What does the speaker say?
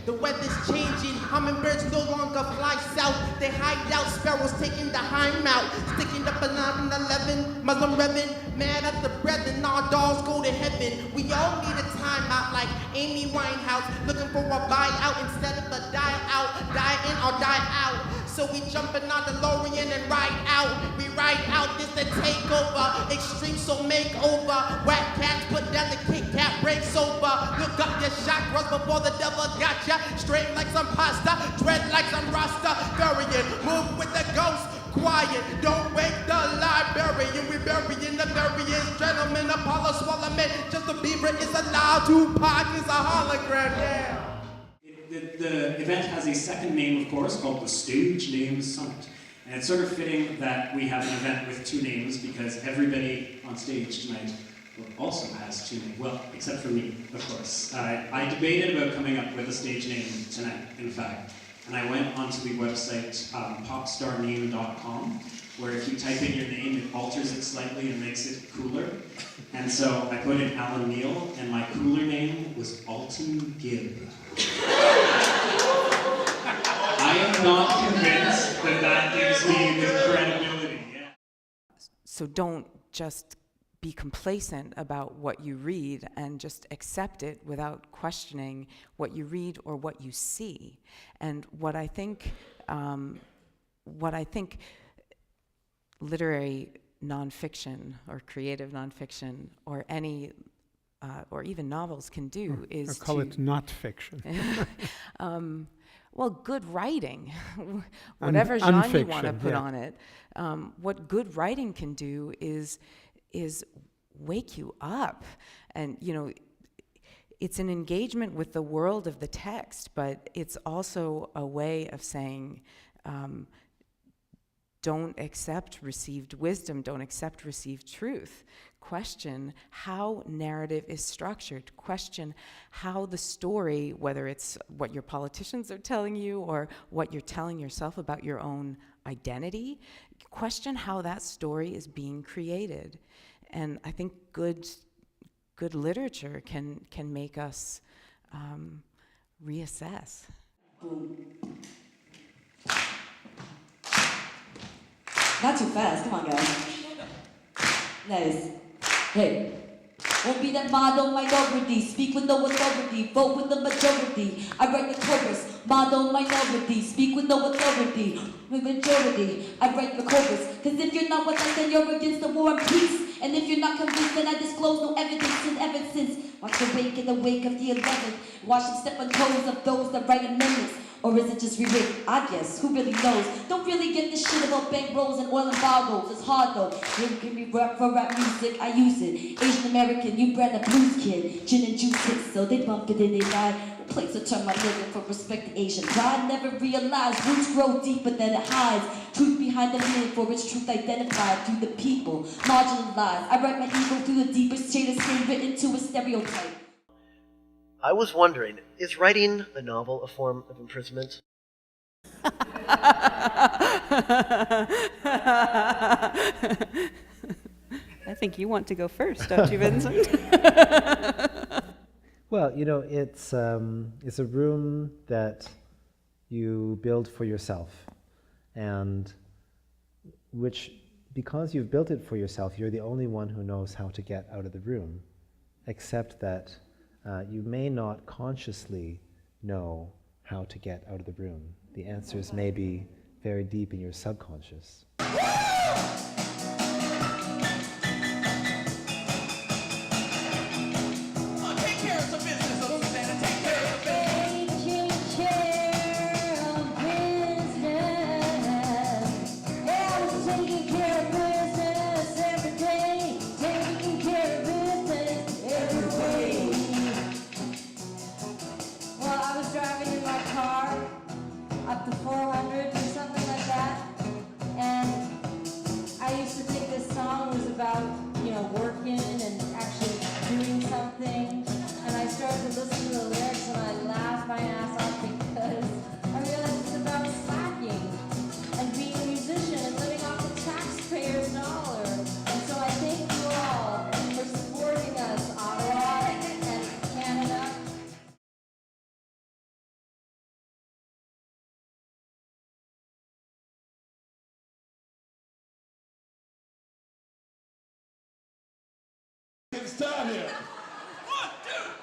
The weather's changing, hummingbirds no longer fly south. They hide out, sparrows taking the hind out. Sticking up a 9/11, Muslim revving, mad at the brethren, our dolls go to heaven. We all need a timeout like Amy Winehouse, looking for a buyout instead of a die out, die in or die out. So we jumping on the DeLorean and ride out. We ride out, this the takeover. Extreme soul makeover. Whack cats put down the Kit Kat, break sober. Look up your chakras before the devil got ya. Straight like some pasta, dread like some rasta. Burying, move with the ghost. Quiet, don't wake the librarian. We burying the various gentlemen. Apollo Swallowman, just a beaver is allowed. Tupac is a hologram, yeah. The event has a second name, of course, called the Stage Name Summit. And it's sort of fitting that we have an event with two names because everybody on stage tonight also has two names. Well, except for me, of course. I debated about coming up with a stage name tonight, in fact. And I went onto the website popstarname.com, where if you type in your name, it alters it slightly and makes it cooler. And so I put in Alan Neal, and my cooler name was Alton Gibb. I am not convinced that that gives me the credibility. Yeah. So don't just be complacent about what you read and just accept it without questioning what you read or what you see. And what I think literary nonfiction or creative nonfiction or any or even novels can do is call it not fiction. Well, good writing, whatever genre you want to put yeah. on it. What good writing can do is wake you up. And, you know, it's an engagement with the world of the text, but it's also a way of saying, don't accept received wisdom, don't accept received truth. Question how narrative is structured. Question how the story, whether it's what your politicians are telling you or what you're telling yourself about your own identity, question how that story is being created. And I think good literature can make us reassess. Not too fast, come on guys. Nice. Hey. Won't be that model minority, speak with no authority, vote with the majority. I write the chorus, model minority, speak with no authority, with majority. I write the chorus, cause if you're not with us, then you're against the war and peace. And if you're not convinced, then I disclose no evidence and ever since. Watch the wake in the wake of the 11th. Watch them step on toes of those that write amendments. Or is it just rewritten? I guess, who really knows? Don't really get this shit about bankrolls and oil embargoes. It's hard though. You give me rap for rap music, I use it. Asian American, you brand a blues kid. Gin and juice hits, so they bump it and they die. Place to turn my living for respect to Asian pride. Never realized roots grow deeper than it hides. Truth behind the meaning for its truth identified through the people. Marginalized. I write my ego through the deepest shade of skin written to a stereotype. I was wondering, is writing a novel a form of imprisonment? I think you want to go first, don't you, Vincent? Well, you know, it's a room that you build for yourself, and which, because you've built it for yourself, you're the only one who knows how to get out of the room, except that you may not consciously know how to get out of the room. The answers may be very deep in your subconscious. Up to 400 or something like that, and I used to think this song was about, you know, working and actually doing something, and I started to listen to the lyrics and I laughed my ass off because I realized it's about slacking and being a musician and living off the taxpayer's dollar. And so I thank you all for supporting us, Ottawa and Canada. It's time here. 1, 2,